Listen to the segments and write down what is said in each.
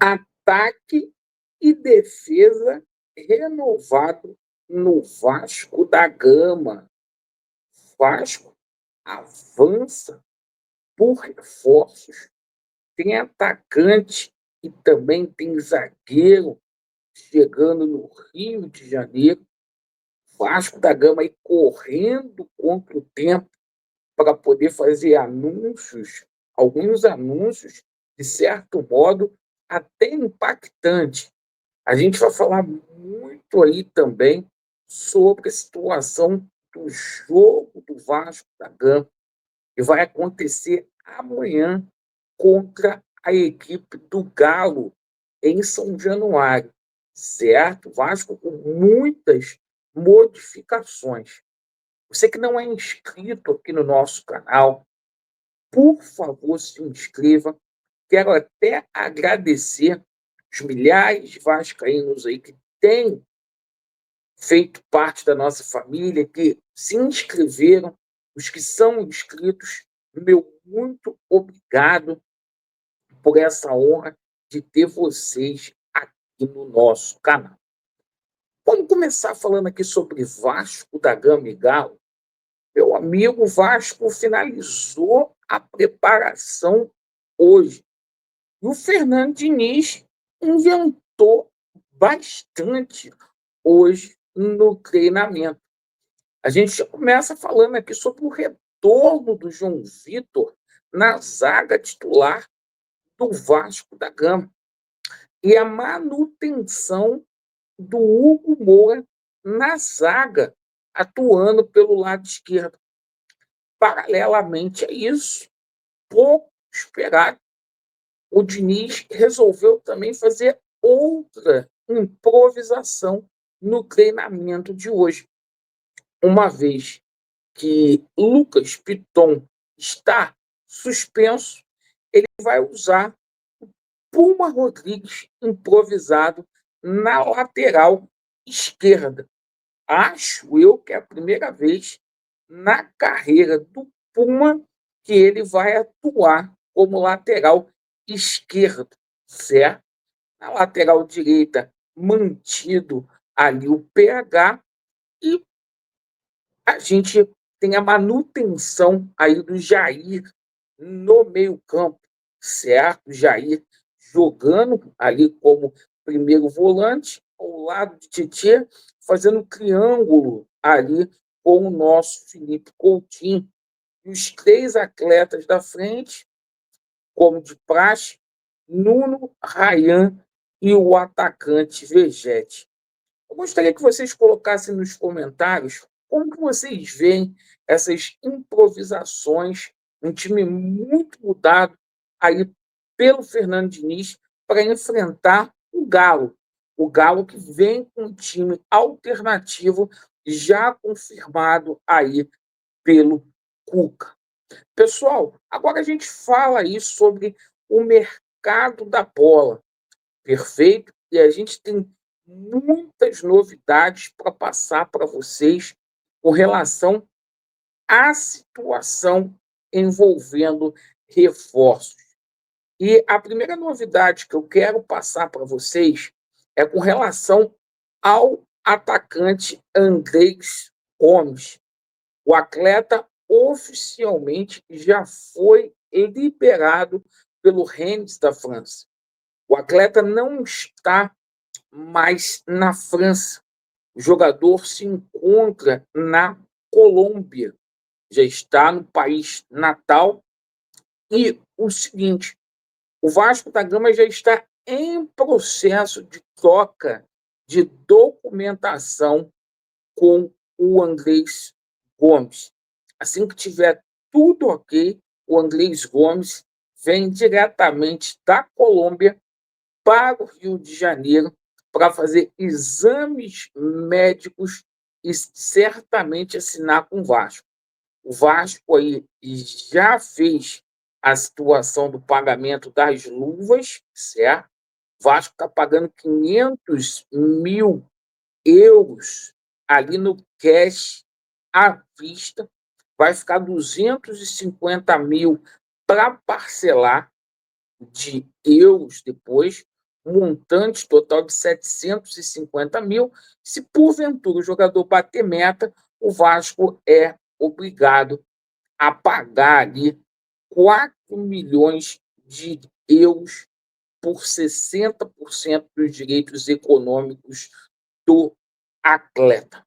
Ataque e defesa renovado no Vasco da Gama. Vasco avança por reforços, tem atacante e também tem zagueiro chegando no Rio de Janeiro. Vasco da Gama aí correndo contra o tempo para poder fazer anúncios, alguns anúncios, de certo modo, até impactante. A gente vai falar muito aí também sobre a situação do jogo do Vasco da Gama, que vai acontecer amanhã contra a equipe do Galo, em São Januário, certo? Vasco com muitas modificações. Você que não é inscrito aqui no nosso canal, por favor, se inscreva. Quero até agradecer os milhares de vascaínos aí que têm feito parte da nossa família, que se inscreveram, os que são inscritos, meu muito obrigado por essa honra de ter vocês aqui no nosso canal. Vamos começar falando aqui sobre Vasco da Gama e Galo. Meu amigo, Vasco finalizou a preparação hoje. E o Fernando Diniz inventou bastante hoje no treinamento. A gente já começa falando aqui sobre o retorno do João Vitor na zaga titular do Vasco da Gama e a manutenção do Hugo Moura na zaga, atuando pelo lado esquerdo. Paralelamente a isso, pouco esperado, o Diniz resolveu também fazer outra improvisação no treinamento de hoje, uma vez que Lucas Piton está suspenso, ele vai usar Puma Rodrigues improvisado na lateral esquerda. Acho eu que é a primeira vez na carreira do Puma que ele vai atuar como lateral esquerdo, certo? Na lateral direita, mantido ali o PH, e a gente tem a manutenção aí do Jair no meio-campo, certo? Jair jogando ali como primeiro volante, ao lado de Tietê, fazendo triângulo ali com o nosso Felipe Coutinho. E os três atletas da frente, como de praxe, Nuno, Rayan e o atacante Vegete. Eu gostaria que vocês colocassem nos comentários como que vocês veem essas improvisações, um time muito mudado aí pelo Fernando Diniz para enfrentar o Galo que vem com um time alternativo já confirmado aí pelo Cuca. Pessoal, agora a gente fala aí sobre o mercado da bola, perfeito? E a gente tem muitas novidades para passar para vocês com relação à situação envolvendo reforços. E a primeira novidade que eu quero passar para vocês é com relação ao atacante Andrés Gomes. O atleta oficialmente já foi liberado pelo Rennes da França. O atleta não está mais na França. O jogador se encontra na Colômbia, já está no país natal. E o seguinte, o Vasco da Gama já está em processo de troca de documentação com o Andrés Gomes. Assim que tiver tudo ok, o Andrés Gomes vem diretamente da Colômbia para o Rio de Janeiro para fazer exames médicos e certamente assinar com o Vasco. O Vasco aí já fez a situação do pagamento das luvas, certo? O Vasco está pagando 500 mil euros ali no cash à vista, vai ficar 250 mil para parcelar de euros depois. montante total de 750 mil. Se porventura o jogador bater meta, o Vasco é obrigado a pagar ali 4 milhões de euros por 60% dos direitos econômicos do atleta.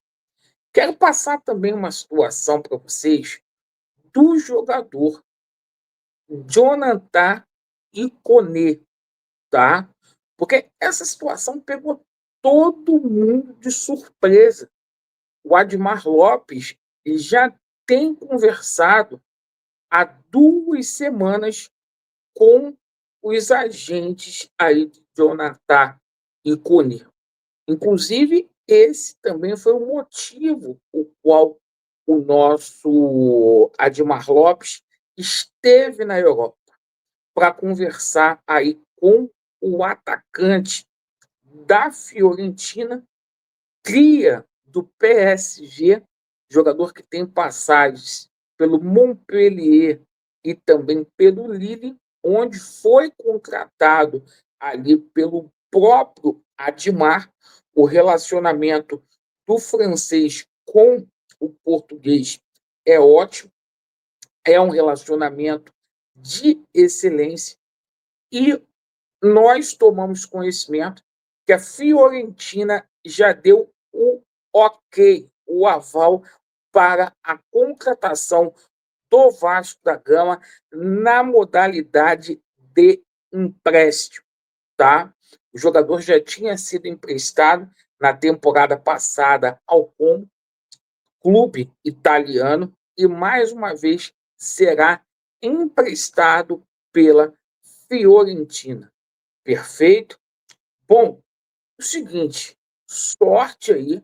Quero passar também uma situação para vocês do jogador Jonathan Iconé, tá? Porque essa situação pegou todo mundo de surpresa. O Admar Lopes já tem conversado há 2 semanas com os agentes aí de Jonathan Iconé. Inclusive, esse também foi o motivo o qual o nosso Admar Lopes esteve na Europa para conversar aí com o atacante da Fiorentina, cria do PSG, jogador que tem passagens pelo Montpellier e também pelo Lille, onde foi contratado ali pelo próprio Admar. O relacionamento do francês com o português é ótimo, é um relacionamento de excelência, e nós tomamos conhecimento que a Fiorentina já deu o ok, o aval para a contratação do Vasco da Gama na modalidade de empréstimo, tá? O jogador já tinha sido emprestado na temporada passada ao Como, clube italiano, e mais uma vez será emprestado pela Fiorentina. Perfeito? Bom, o seguinte, sorte aí,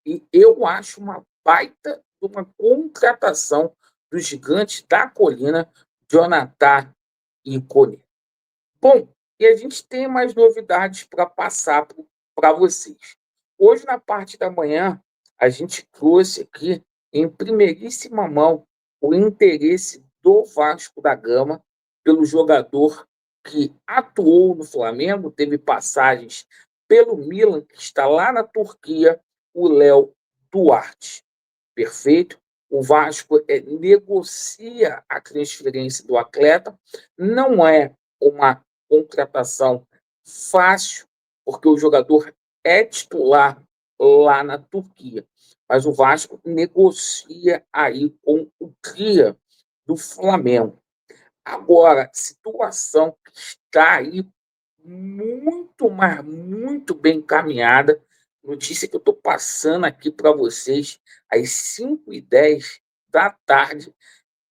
e eu acho uma baita de uma contratação do gigante da colina, Jonathan Iconé. Bom, e a gente tem mais novidades para passar para vocês. Hoje, na parte da manhã, a gente trouxe aqui, em primeiríssima mão, o interesse do Vasco da Gama pelo jogador que atuou no Flamengo, teve passagens pelo Milan, que está lá na Turquia, o Léo Duarte. Perfeito? O Vasco negocia a transferência do atleta, não é uma contratação fácil, porque o jogador é titular lá na Turquia, mas o Vasco negocia aí com o cria do Flamengo. Agora, situação que está aí muito, mas muito bem encaminhada. Notícia que eu estou passando aqui para vocês às 5h10 da tarde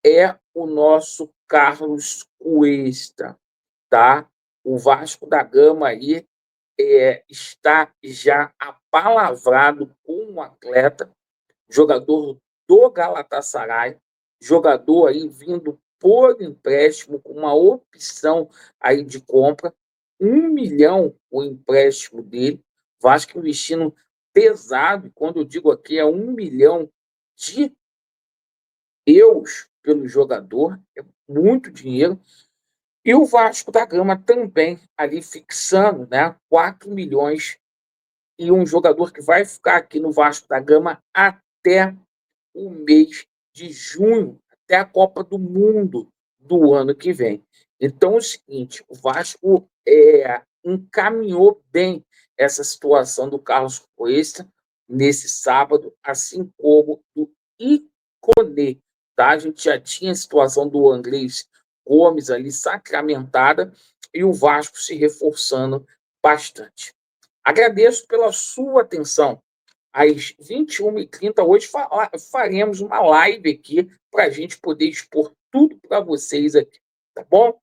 é o nosso Carlos Cuesta, tá? O Vasco da Gama aí está já apalavrado com o atleta, jogador do Galatasaray, jogador aí vindo por empréstimo com uma opção aí de compra, 1 milhão o empréstimo dele, Vasco investindo pesado, quando eu digo aqui é 1 milhão de euros pelo jogador, é muito dinheiro. E o Vasco da Gama também ali fixando, né, 4 milhões, e um jogador que vai ficar aqui no Vasco da Gama até o mês de junho, até a Copa do Mundo do ano que vem. Então é o seguinte, o Vasco encaminhou bem essa situação do Carlos Cuesta nesse sábado, assim como do Iconé, tá? A gente já tinha a situação do Andrés Gomes ali sacramentada e o Vasco se reforçando bastante. Agradeço pela sua atenção. Às 21h30, hoje faremos uma live aqui para a gente poder expor tudo para vocês aqui, tá bom?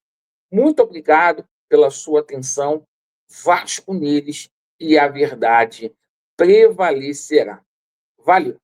Muito obrigado pela sua atenção. Vasco neles, e a verdade prevalecerá. Valeu!